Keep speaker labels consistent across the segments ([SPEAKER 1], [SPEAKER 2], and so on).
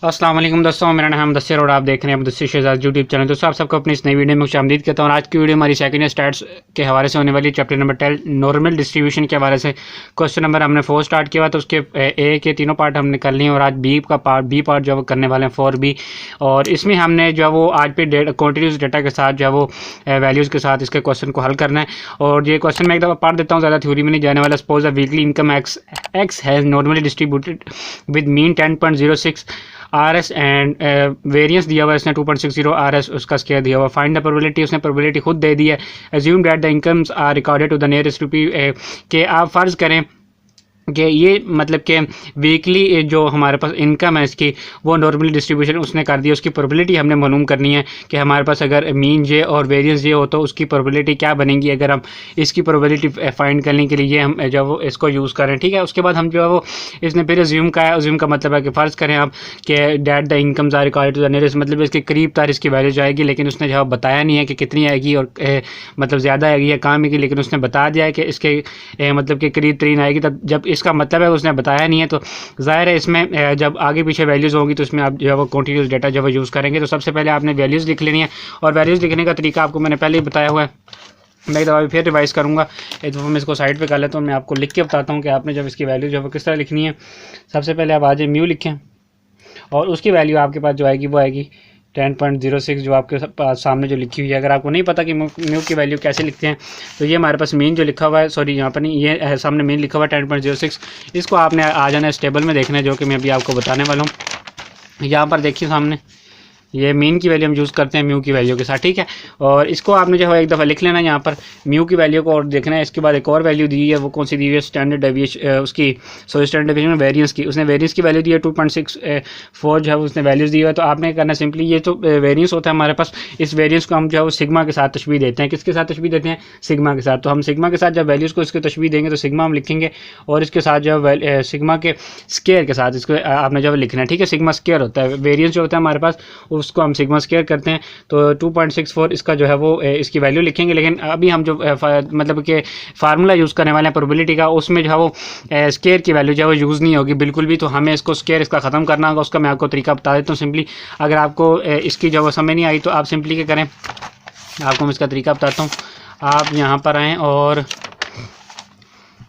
[SPEAKER 1] अस्सलाम वालेकुम दोस्तों, मेरा नाम मुदस्सिर और आप देख रहे हैं मुदस्सिर शहजाद यूट्यूब चैनल। दोस्तों आप सबको अपनी इस नई वीडियो में खुशामदीद कहता हूँ। आज की वीडियो हमारी सेकंड ईयर स्टैट्स के हवाले से होने वाली चैप्टर नंबर 10 नॉर्मल डिस्ट्रीब्यूशन के हवाले से। क्वेश्चन नंबर हमने 4 स्टार्ट किया तो उसके ए के तीनों पार्ट हमने कर लिए और आज बी पार्ट जो वो करने वाले हैं 4B। और इसमें हमने जो वो आज पे कॉन्टीन्यूस डेटा के साथ जो वो वैल्यूज़ के साथ इसके क्वेश्चन को हल करना है। और ये क्वेश्चन मैं एक दफ़ा पढ़ देता हूँ, ज़्यादा थ्योरी में नहीं जाने वाला। Suppose the weekly income x has normally distributed with mean 10.06 RS and variance दिया हुआ है इसने 2.60 RS, उसका स्केयर दिया हुआ। फाइंड द प्रोबेबिलिटी, उसने प्रोबेबिलिटी खुद दे दी है। Assume that the incomes are recorded to the nearest rupee, के आप फ़र्ज़ करें कि ये मतलब कि वीकली जो हमारे पास इनकम है इसकी वो नॉर्मली डिस्ट्रीब्यूशन उसने कर दी। उसकी प्रोबेबिलिटी हमने मालूम करनी है कि हमारे पास अगर मीन जे और वेरिएंस जे हो तो उसकी प्रोबेबिलिटी क्या बनेगी। अगर हम इसकी प्रोबेबिलिटी फाइंड करने के लिए हम जो वो इसको यूज़ करें, ठीक है। उसके बाद हम जो है वो इसने फिर अज्यूम का है। अज्यूम का मतलब है कि फ़र्ज़ करें आप कि that the incomes are recorded to the nearest, मतलब इसके करीब तार इसकी वैल्यू जाएगी, लेकिन उसने जो बताया नहीं है कि कितनी आएगी और मतलब ज़्यादा आएगी या कम आएगी, लेकिन उसने बता दिया है कि इसके मतलब के करीब तरीन आएगी। तब जब इसका मतलब है उसने बताया नहीं है तो ज़ाहिर है इसमें जब आगे पीछे वैल्यूज़ होंगी तो इसमें आप जो है वो कॉन्टीन्यूस डेटा जो है यूज़ करेंगे। तो सबसे पहले आपने वैल्यूज़ लिख लेनी है और वैल्यूज़ लिखने का तरीका आपको मैंने पहले ही बताया हुआ है। मैं एक दफ़ा फिर रिवाइज़ करूँगा। एक दफ़ा मैं इसको साइड पे कर लेता हूँ, मैं आपको लिख के बताता हूँ कि आपने जब इसकी वैल्यू जो है किस तरह लिखनी है। सबसे पहले आप आज म्यू लिखें और उसकी वैल्यू आपके पास जो आएगी वो आएगी 10.06 जो आपके सामने जो लिखी हुई है। अगर आपको नहीं पता कि म्यू की वैल्यू कैसे लिखते हैं तो ये हमारे पास मीन जो लिखा हुआ है, सॉरी यहाँ पर नहीं, ये सामने मीन लिखा हुआ है 10.06। इसको आपने आ जाना है इस टेबल में देखना है, जो कि मैं अभी आपको बताने वाला हूँ। यहाँ पर देखिए सामने ये मीन की वैल्यू हम यूज़ करते हैं म्यू की वैल्यू के साथ, ठीक है। और इसको आपने जो है एक दफ़ा लिख लेना यहाँ पर म्यू की वैल्यू को और देखना है। इसके बाद एक और वैल्यू दी है, वो कौन सी दी है, स्टैंडर्ड डेविएशन उसकी, सॉरी स्टैंडर्ड डेविएशन वेरिएंस की। उसने वेरिएंस की वैल्यू दी है 2.64 जो है उसने वैल्यूज़ दी है। तो आपने करना सिंपली, ये तो वेरिएंस होता है हमारे पास, इस वेरिएंस को हम जो है वो सिग्मा के साथ तशबीह देते हैं। किसके साथ तशबीह देते हैं? सिग्मा के साथ। तो हम सिग्मा के साथ जब वैल्यूज़ को इसके तशबीह देंगे तो सिग्मा हम लिखेंगे और इसके साथ जो है सिग्मा के स्केयर के साथ इसको आपने जो है लिखना है, ठीक है। सिग्मा स्केयर होता है, वेरिएंस जो होता है हमारे पास उसको हम सिग्मा स्केयर करते हैं। तो 2.64 इसका जो है वो इसकी वैल्यू लिखेंगे। लेकिन अभी हम जो मतलब कि फार्मूला यूज़ करने वाले हैं प्रोबेबिलिटी का, उसमें जो है वो स्केयर की वैल्यू जो है वो यूज़ नहीं होगी बिल्कुल भी। तो हमें इसको स्केयर इसका ख़त्म करना होगा। उसका मैं आपको तरीका बता देता हूँ सिंपली। अगर आपको इसकी जो समझ नहीं आई तो आप सिंपली क्या करें, आपको मैं इसका तरीका बताता हूँ। आप यहाँ पर आएँ और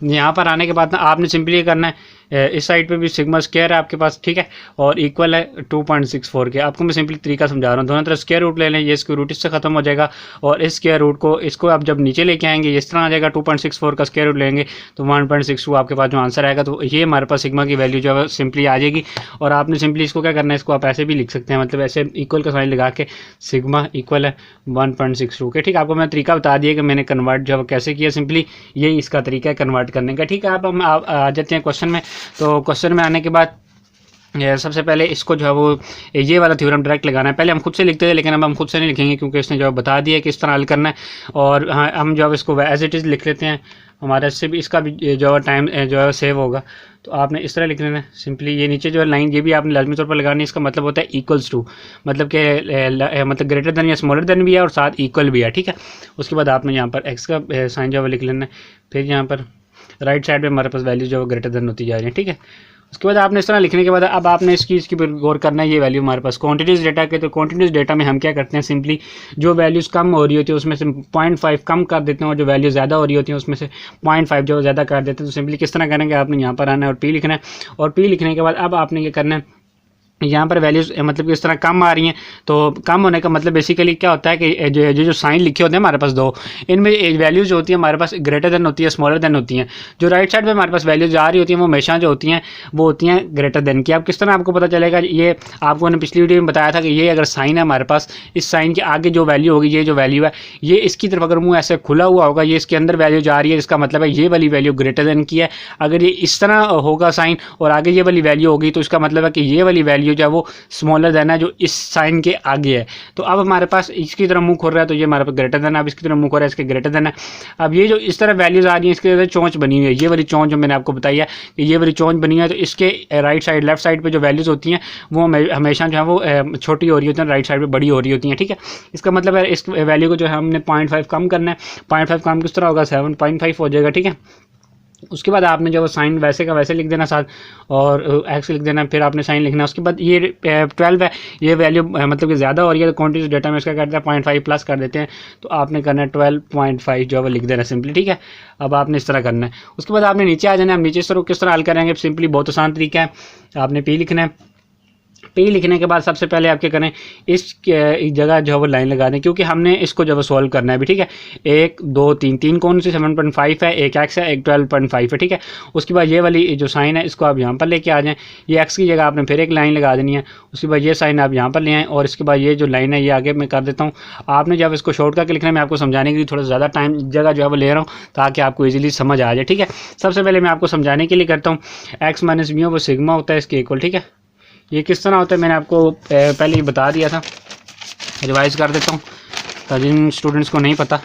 [SPEAKER 1] यहाँ पर आने के बाद ना आपने सिंपली करना है, इस साइड पे भी सिग्मा स्क्वायर है आपके पास, ठीक है, और इक्वल है 2.64 के। आपको मैं सिंपली तरीका समझा रहा हूँ। दोनों तरफ स्क्वायर रूट ले लें, ये स्क्वायर रूट इससे ख़त्म हो जाएगा और इस स्क्वायर रूट को इसको आप जब नीचे लेके आएंगे इस तरह आ जाएगा। 2.64 का स्क्वायर रूट लेंगे तो 1.62 आपके पास जो आंसर आएगा। तो ये हमारे पास सिग्मा की वैल्यू जो है सिंपली आ जाएगी। और आपने सिंपली इसको क्या करना है, इसको आप ऐसे भी लिख सकते हैं, मतलब ऐसे इक्वल का साइन लगा के सिग्मा इक्वल है 1.62 के, ठीक है। आपको मैं तरीका बता दिया कि मैंने कन्वर्ट जो है कैसे किया, सिंपली यही इसका तरीका है कन्वर्ट करने का, ठीक है। अब हम आ जाते हैं क्वेश्चन में। तो क्वेश्चन में आने के बाद सबसे पहले इसको जो है वो ये वाला थ्योरम डायरेक्ट लगाना है। पहले हम खुद से लिखते थे लेकिन अब हम खुद से नहीं लिखेंगे क्योंकि इसने जो बता दिया है कि इस तरह हल करना है। और हाँ, हम जो है इसको एज इट इज़ लिख लेते हैं, हमारा इससे भी इसका भी जो है टाइम जो है सेव होगा। तो आपने इस तरह लिख लेना है सिंपली। ये नीचे जो है लाइन ये भी आपने लाजमी तौर पर लगानी है। इसका मतलब होता है इक्वल्स टू, मतलब कि मतलब ग्रेटर देन या स्मॉलर देन भी है और साथ इक्वल भी है, ठीक है। उसके बाद आपने यहाँ पर एक्स का साइन जो है लिख लेना है। फिर यहाँ पर राइट साइड पे हमारे पास वैल्यू जो है ग्रेटर देन होती जा रही है, ठीक है। उसके बाद आपने इस तरह लिखने के बाद अब आपने इसकी गौर करना है। ये वैल्यू हमारे पास कॉन्टीन्यूस डेटा के, तो कॉन्टीन्यूस डेटा में हम क्या करते हैं, सिंपली जो वैल्यूज़ कम हो रही होती है उसमें से 0.5 कम कर देते हैं और जो वैल्यू ज़्यादा हो रही होती है उसमें से 0.5 जो ज़्यादा कर देते हैं। तो सिंपली किस तरह करेंगे, आपने यहाँ पर आना है और P लिखना है। और P लिखने के बाद अब आपने क्या करना है, यहाँ पर वैल्यूज़ मतलब कि इस तरह कम आ रही हैं। तो कम होने का मतलब बेसिकली क्या होता है कि जो साइन लिखे होते हैं हमारे पास दो, इनमें वैल्यूज़ जो होती है हमारे पास ग्रेटर देन होती है, स्मॉलर देन होती हैं। जो राइट साइड पे हमारे पास वैल्यूज़ आ रही होती हैं वो हमेशा जो होती हैं वो होती हैं ग्रेटर देन की। अब किस तरह आपको पता चलेगा, ये आपको मैंने पिछली वीडियो में बताया था कि ये अगर साइन है हमारे पास, इस साइन के आगे जो वैल्यू होगी, ये जो वैल्यू है ये इसकी तरफ अगर मुँह ऐसे खुला हुआ होगा, ये इसके अंदर वैल्यू जा रही है, इसका मतलब है ये वाली वैल्यू ग्रेटर देन की है। अगर ये इस तरह होगा साइन और आगे ये वाली वैल्यू होगी तो इसका मतलब है कि ये वाली वैल्यू जो है वो स्मॉलर देन है जो इस साइन के आगे है। तो अब हमारे पास इसकी तरफ मुंह खोल रहा है तो ये हमारे पास ग्रेटर देन है, अब इसकी तरफ मुंह खोल रहा है इसके ग्रेटर देन है। अब ये जो इस तरह वैल्यूज आ रही हैं इसके अंदर चोंच बनी हुई है, ये वाली चोंच जो मैंने आपको बताई है कि ये वाली चोंच बनी है। तो इसके राइट साइड लेफ्ट साइड पे जो वैल्यूज होती हैं वो हमेशा जो है वो छोटी हो रही होती हैं, राइट साइड पे बड़ी हो रही होती हैं, ठीक है। इसका मतलब है इस वैल्यू को जो है हमने 0.5 कम करना है। 0.5 कम किस तरह होगा, 7.5 हो जाएगा, ठीक है। उसके बाद आपने जो साइन वैसे का वैसे लिख देना साथ, और एक्स लिख देना, फिर आपने साइन लिखना। उसके बाद ये 12 है, ये वैल्यू मतलब कि ज़्यादा हो रही है तो क्वांटिटी डेटा में इसका करते हैं 0.5 प्लस कर देते हैं, तो आपने करना है 12.5 जो है लिख देना सिंपली, ठीक है। अब आपने इस तरह करना है। उसके बाद आपने नीचे आ जाना है। हम नीचे से किस तरह हल करेंगे, सिंपली बहुत आसान तरीका है। आपने पी लिखना है। पी लिखने के बाद सबसे पहले आप क्या करें, इस जगह जो है वो लाइन लगा दें, क्योंकि हमने इसको जो है सॉल्व करना है भी, ठीक है। 1 2 3 3 कौन सी 7.5 है, एक एक्स है, एक 12.5 है, ठीक है। उसके बाद ये वाली जो साइन है इसको आप यहाँ पर लेके आ जाएं। ये एक्स की जगह आपने फिर एक लाइन लगा देनी है। उसके बाद ये साइन आप यहाँ पर ले आएँ, और इसके बाद ये जो लाइन है ये आगे मैं कर देता हूँ। आपने जब इसको शॉर्ट करके लिखना है, मैं आपको समझाने के लिए थोड़ा ज़्यादा टाइम जगह जो है वो ले रहा हूँ ताकि आपको ईजिली समझ आ जाए, ठीक है। सबसे पहले मैं आपको समझाने के लिए करता हूँ, एक्स माइनस म्यू वो सिग्मा होता है इसके इक्वल, ठीक है। ये किस तरह होता है मैंने आपको पहले ही बता दिया था, रिवाइज कर देता हूँ जिन स्टूडेंट्स को नहीं पता।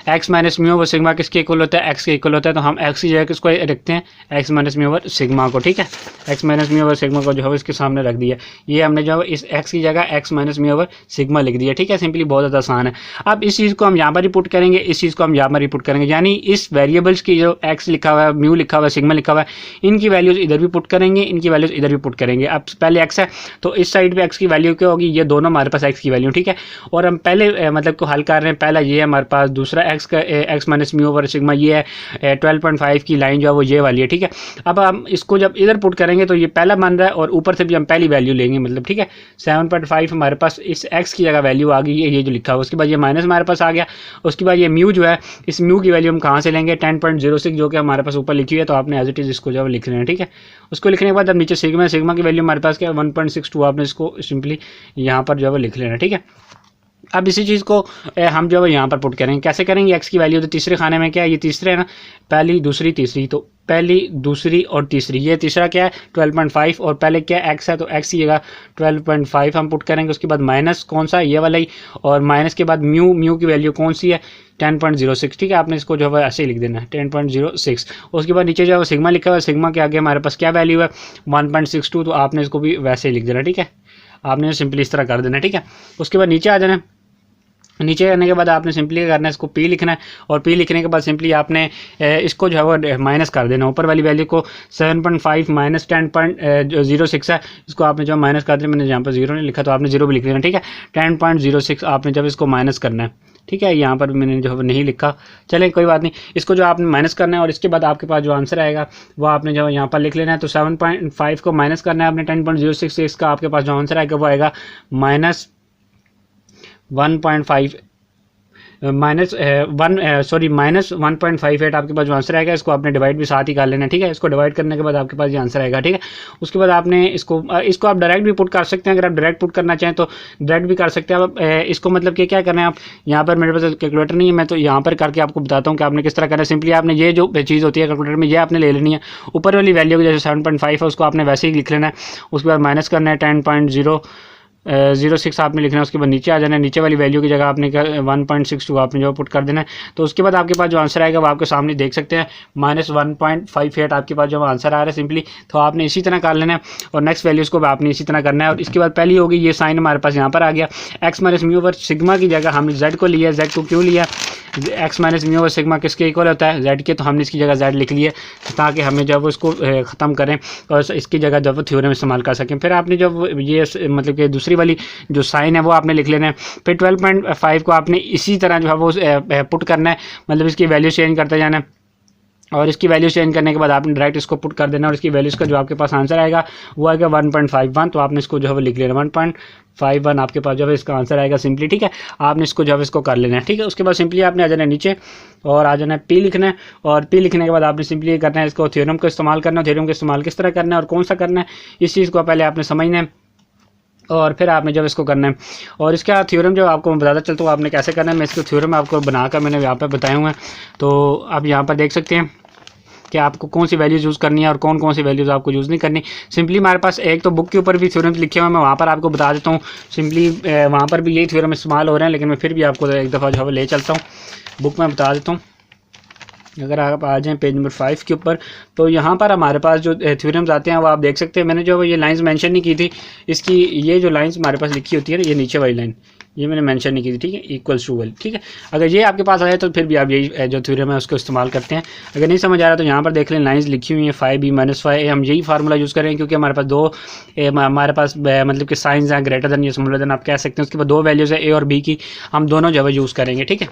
[SPEAKER 1] X minus mu over sigma किसके इक्वल होता है, एक्स के इक्वल होता है, तो हम एक्स की जगह किसको रखते हैं, x minus mu over sigma को, ठीक है। X minus mu over sigma को जो है इसके सामने रख दिया। ये हमने जो है इस एक्स की जगह x minus mu over sigma लिख दिया, ठीक है। सिंपली बहुत ज़्यादा आसान है। अब इस चीज़ को हम यहाँ पर रिपोर्ट करेंगे, इस चीज़ को हम यहाँ पर रिपोर्ट करेंगे, यानी इस वेरिएबल्स की जो एक्स लिखा हुआ है, म्यू लिखा हुआ है, सिग्मा लिखा हुआ है, इनकी वैल्यूज़ इधर भी पुट करेंगे, इनकी वैल्यूज़ इधर भी पुट करेंगे। अब पहले एक्स है तो इस साइड पर एक्स की वैल्यू क्या होगी, ये दोनों हमारे पास एक्स की वैल्यू, ठीक है। और हम पहले मतलब को हल कर रहे हैं, पहला ये है हमारे पास, दूसरा एक्स का x minus mu over sigma ये है, 12.5 की लाइन जो है वो ये वाली है, ठीक है। अब हम इसको जब इधर पुट करेंगे तो ये पहला बन रहा है, और ऊपर से भी हम पहली वैल्यू लेंगे, मतलब ठीक है। 7.5 हमारे पास इस एक्स की जगह वैल्यू आ गई है, ये जो लिखा हुआ। उसके बाद ये माइनस हमारे पास आ गया। उसके बाद ये म्यू जो है, इस म्यू की वैल्यू हम कहाँ से लेंगे, 10.06 जो कि हमारे पास ऊपर लिखी हुई है, तो आपने एज इट इज़ इसको जो है लिख लेना है, ठीक है। उसको लिखने के बाद अब नीचे सिग्मा की वैल्यू हमारे पास क्या है 1.62, आपने इसको सिंपली यहाँ पर जो है लिख लेना, ठीक है। अब इसी चीज़ को हम जो है यहाँ पर पुट करेंगे। कैसे करेंगे, एक्स की वैल्यू तो तीसरे खाने में क्या है, ये तीसरे है ना, पहली दूसरी तीसरी, तो पहली दूसरी और तीसरी, ये तीसरा क्या है 12.5, और पहले क्या एक्स है तो एक्स की जगह 12.5 हम पुट करेंगे। उसके बाद माइनस कौन सा, ये वाला ही, और माइनस के बाद म्यू की वैल्यू कौन सी है 10.06, ठीक है। आपने इसको जो है ऐसे ही लिख देना है 10.06। उसके बाद नीचे जो है सिग्मा लिखा हुआ है, सिग्मा के आगे हमारे पास क्या वैल्यू है 1.62, तो आपने इसको भी वैसे ही लिख देना, ठीक है। आपने सिंपली इस तरह कर देना, ठीक है। उसके बाद नीचे आ जाना। नीचे आने के बाद आपने सिंपली करना है, इसको पी लिखना है, और पी लिखने के बाद सिंपली आपने इसको जो है वो माइनस कर देना। ऊपर वाली वैल्यू को 7.5 माइनस 10.06 है, इसको आपने जो माइनस कर दिया, मैंने यहाँ पर जीरो नहीं लिखा तो आपने जीरो भी लिख देना, ठीक है। 10.06 आपने जब इसको माइनस करना है, ठीक है। यहाँ पर मैंने जो है नहीं लिखा, चलें कोई बात नहीं। इसको जो आपने माइनस करना है, और इसके बाद आपके पास जो आंसर आएगा वो आपने जो यहाँ पर लिख लेना है। तो 7.5 को माइनस करना है आपने 10.06 से, इसका आपके पास जो आंसर आएगा वो आएगा माइनस 1.5 माइनस 1.58 आपके पास जो आंसर आएगा। इसको आपने डिवाइड भी साथ ही कर लेना, ठीक है। इसको डिवाइड करने के बाद आपके पास ये आंसर आएगा, ठीक है। उसके बाद आपने इसको आप डायरेक्ट भी पुट कर सकते हैं, अगर आप डायरेक्ट पुट करना चाहें तो डायरेक्ट भी कर सकते हैं। अब इसको मतलब कि क्या करना है, आप यहाँ पर मेरे पास कैलकुलेटर नहीं है, मैं तो यहाँ पर करके आपको बताता हूँ कि आपने किस तरह करना है। सिंपली आपने ये जो चीज़ होती है कैलकुलेटर में, ये आपने ले लेनी है। ऊपर वाली वैल्यू को जैसे 7.5 है उसको आपने वैसे ही लिख लेना है। उसके बाद माइनस करना है 10.06 आपने लिखना है। उसके बाद नीचे आ जाना है, नीचे वाली वैल्यू की जगह आपने 1.62 आपने जो पुट कर देना है। तो उसके बाद आपके पास जो आंसर आएगा वो आपके सामने देख सकते हैं, माइनस 1.58 आपके पास जो आंसर आ रहा है सिंपली। तो आपने इसी तरह कर लेना है, और नेक्स्ट वैल्यूज़ को आपने इसी तरह करना है। और इसके बाद पहली होगी ये साइन हमारे पास यहाँ पर आ गया, x minus mu over sigma की जगह हमने जेड को लिया। जेड को क्यों लिया, x minus mu over sigma किसके इक्वल होता है, जेड के, तो हमने इसकी जगह जेड लिख लिया ताकि हमें जब उसको ख़त्म करें और इसकी जगह जब वो थ्योरम इस्तेमाल कर सकें। फिर आपने जब ये मतलब कि दूसरी वाली जो साइन है वो आपने लिख लेना है। फिर 12.5 को आपने इसी तरह जो है वो पुट करना है, मतलब इसकी वैल्यू चेंज करते जाना है, और इसकी वैल्यू चेंज करने के बाद आपने डायरेक्ट इसको पुट कर देना, और इसकी वैल्यूज़ का जो आपके पास आंसर आएगा वो आएगा 1.51। तो आपने इसको जो है वो लिख लेना 1.51 आपके पास जो है इसका आंसर आएगा सिंपली, ठीक है। आपने इसको जो है इसको कर लेना है, ठीक है। उसके बाद सिंपली आपने आ जाना है नीचे, और आ जाना है पी लिखना है, और पी लिखने के बाद आपने सिंपली ये करना है, इसको थ्योरम को इस्तेमाल करना है। थ्योरम का इस्तेमाल किस तरह करना है और कौन सा करना है, इस चीज़ को पहले आपने समझना है, और फिर आपने जब इसको करना है। और इसका थ्योरम जो आपको मैं बताता चलता हूँ आपने कैसे करना है। मैं इसको थ्योरम आपको बनाकर मैंने यहाँ पर बताए हुए हैं, तो आप यहाँ पर देख सकते हैं कि आपको कौन सी वैल्यूज़ यूज़ करनी है और कौन कौन सी वैल्यूज़ आपको यूज़ नहीं करनी। सिंपली हमारे पास एक तो बुक के ऊपर भी थ्योरम लिखे हुए हैं, मैं वहाँ पर आपको बता देता हूँ। सिंपली वहाँ पर भी यही थ्योरम इस्तेमाल हो रहे हैं, लेकिन मैं फिर भी आपको एक दफ़ा जो है ले चलता हूँ, बुक में बता देता हूँ। अगर आप आ जाएँ पेज नंबर 5 के ऊपर, तो यहाँ पर हमारे पास जो थ्योरम्स आते हैं वो आप देख सकते हैं। मैंने जो ये लाइंस मेंशन नहीं की थी, इसकी ये जो लाइंस हमारे पास लिखी होती है ना, ये नीचे वाली लाइन, ये मैंने मेंशन नहीं की थी, ठीक है, इक्वल्स टू वन, ठीक है। अगर ये आपके पास आए तो फिर भी आप यही जो थ्योरम है उसको इस्तेमाल करते हैं। अगर नहीं समझ आ रहा तो यहाँ पर देख लें, लाइंस लिखी हुई हैं 5b - 5a, हम यही फार्मूला यूज़ करें क्योंकि हमारे पास दो हमारे पास मतलब कि साइंस हैं, ग्रेटर देन या स्मॉलर देन आप कह सकते हैं। उसके बाद दो वैल्यूज़ है a और b की, हम दोनों जो है यूज़ करेंगे, ठीक है।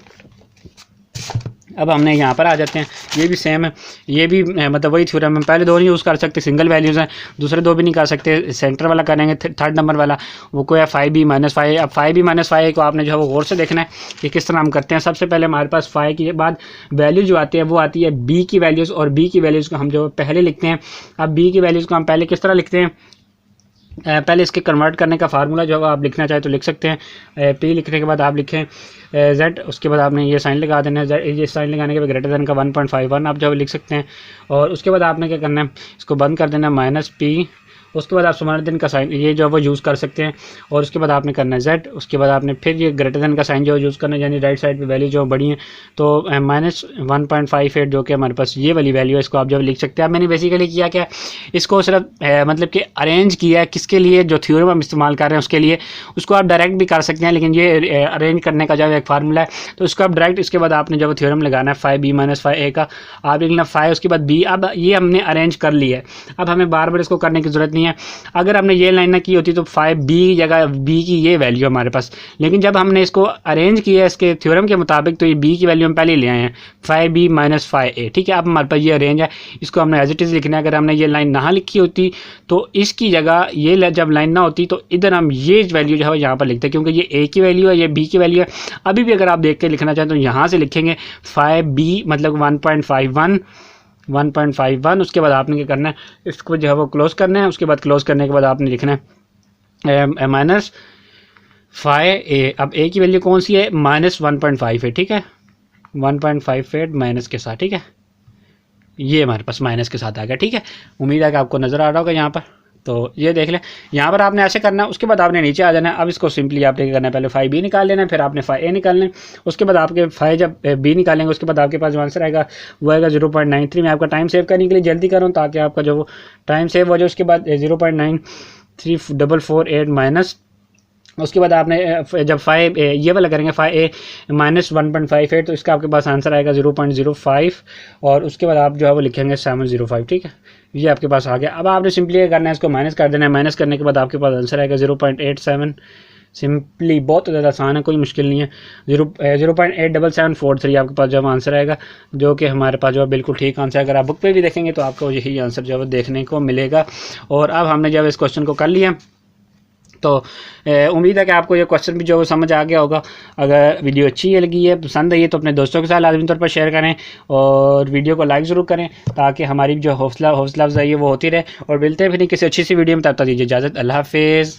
[SPEAKER 1] अब हमने यहाँ पर आ जाते हैं, ये भी सेम है, ये भी मतलब वही थ्योरम हम पहले दो नहीं यूज़ कर सकते, सिंगल वैल्यूज़ हैं, दूसरे दो भी नहीं कर सकते, सेंटर वाला करेंगे थर्ड नंबर वाला, वो कोई है 5b - 5a। अब 5b - 5a को आपने जो है वो गौर से देखना है कि किस तरह हम करते हैं। सबसे पहले हमारे पास 5 के बाद वैल्यू जो आती है वो आती है b की वैल्यूज़, और b की वैल्यूज़ को हम जो पहले लिखते हैं। अब b की वैल्यूज़ को हम पहले किस तरह लिखते हैं, पहले इसके कन्वर्ट करने का फार्मूला जो आप लिखना चाहे तो लिख सकते हैं। p लिखने के बाद आप लिखें z, उसके बाद आपने ये साइन लगा देना है, ये साइन लगाने के बाद ग्रेटर देन का 1.51 आप जो लिख सकते हैं। और उसके बाद आपने क्या करना है, इसको बंद कर देना -p, उसके बाद आप स्मॉलर देन का साइन ये जो वो यूज़ कर सकते हैं। और उसके बाद आपने करना है z, उसके बाद आपने फिर ये ग्रेटर देन का साइन जो यूज़ करना है, यानी राइट साइड पे वैल्यू जो बड़ी है तो -1.58 जो कि हमारे पास ये वाली वैल्यू है, इसको आप जब लिख सकते हैं। अब मैंने बेसिकली किया क्या, इसको सिर्फ मतलब कि अरेंज किया है, किसके लिए, जो थ्योरम हम इस्तेमाल कर रहे हैं उसके लिए। उसको आप डायरेक्ट भी कर सकते हैं, लेकिन ये अरेंज करने का जो एक फार्मूला है तो उसको आप डायरेक्ट, इसके बाद आपने जब थ्योरम लगाना है 5b - 5a का, आप लिखना 5 उसके बाद b। अब ये हमने अरेंज कर लिया है, अब हमें बार बार इसको करने की ज़रूरत नहीं है। अगर हमने ये लाइन ना की होती तो 5b जगह b की ये वैल्यू हमारे पास, लेकिन जब हमने इसको अरेंज किया है इसके थ्योरम के मुताबिक तो ये b की वैल्यू हम पहले ले आए हैं 5b - 5a, ठीक है। अब हमारे पास ये अरेंज है, इसको हमने एज इट इज़ लिखना है। अगर हमने ये लाइन ना लिखी होती तो इसकी जगह ये जब लाइन ना होती तो इधर हम ये वैल्यू जो है यहाँ पर लिखते हैं, क्योंकि ये a की वैल्यू है, ये b की वैल्यू है। अभी भी अगर आप देख के लिखना चाहें तो यहाँ से लिखेंगे 5b मतलब 1.51, उसके बाद आपने क्या करना है, इसको जो है वो क्लोज करना है। उसके बाद क्लोज करने के बाद आपने लिखना है -5a। अब a की वैल्यू कौन सी है, -1.5 है, ठीक है, 1.58 माइनस के साथ, ठीक है, ये हमारे पास माइनस के साथ आ गया, ठीक है। उम्मीद है कि आपको नज़र आ रहा होगा यहाँ पर, तो ये देख लें। यहाँ पर आपने ऐसे करना है, उसके बाद आपने नीचे आ जाना है। अब इसको सिंपली आपने क्या करना है, पहले 5b निकाल लेना है, फिर आपने 5a निकालना है। उसके बाद आपके 5 जब b निकालेंगे उसके बाद आपके पास जो आंसर आएगा वो आएगा 0.93। मैं आपका टाइम सेव करने के लिए जल्दी करूँ ताकि आपका जो वो टाइम सेव हो जाए। उसके बाद 0.93448 माइनस, उसके बाद आपने जब 5 ये वाला करेंगे 5a - 1.58 तो इसका आपके पास आंसर आएगा 0.05, और उसके बाद आप जो है वो लिखेंगे 705, ठीक है, ये आपके पास आ गया। अब आपने सिंपली ये करना है, इसको माइनस कर देना है, माइनस करने के बाद आपके पास आंसर आएगा 0.87। सिंपली बहुत ज़्यादा आसान है, कोई मुश्किल नहीं है। 0.87743 आपके पास जब आंसर आएगा, जो कि हमारे पास जो है बिल्कुल ठीक आंसर है। अगर आप बुक पे भी देखेंगे तो आपको यही आंसर जो है देखने को मिलेगा। और अब हमने जब इस क्वेश्चन को कर लिया तो उम्मीद है कि आपको ये क्वेश्चन भी जो समझ आ गया होगा। अगर वीडियो अच्छी लगी है, पसंद आई है तो अपने दोस्तों के साथ लाजमी तौर पर शेयर करें और वीडियो को लाइक ज़रूर करें ताकि हमारी जो हौसला अफजाई है वो होती रहे। और मिलते हैं फिर किसी अच्छी सी वीडियो में, तब तक दीजिए इजाज़त। अल्लाह हाफिज़।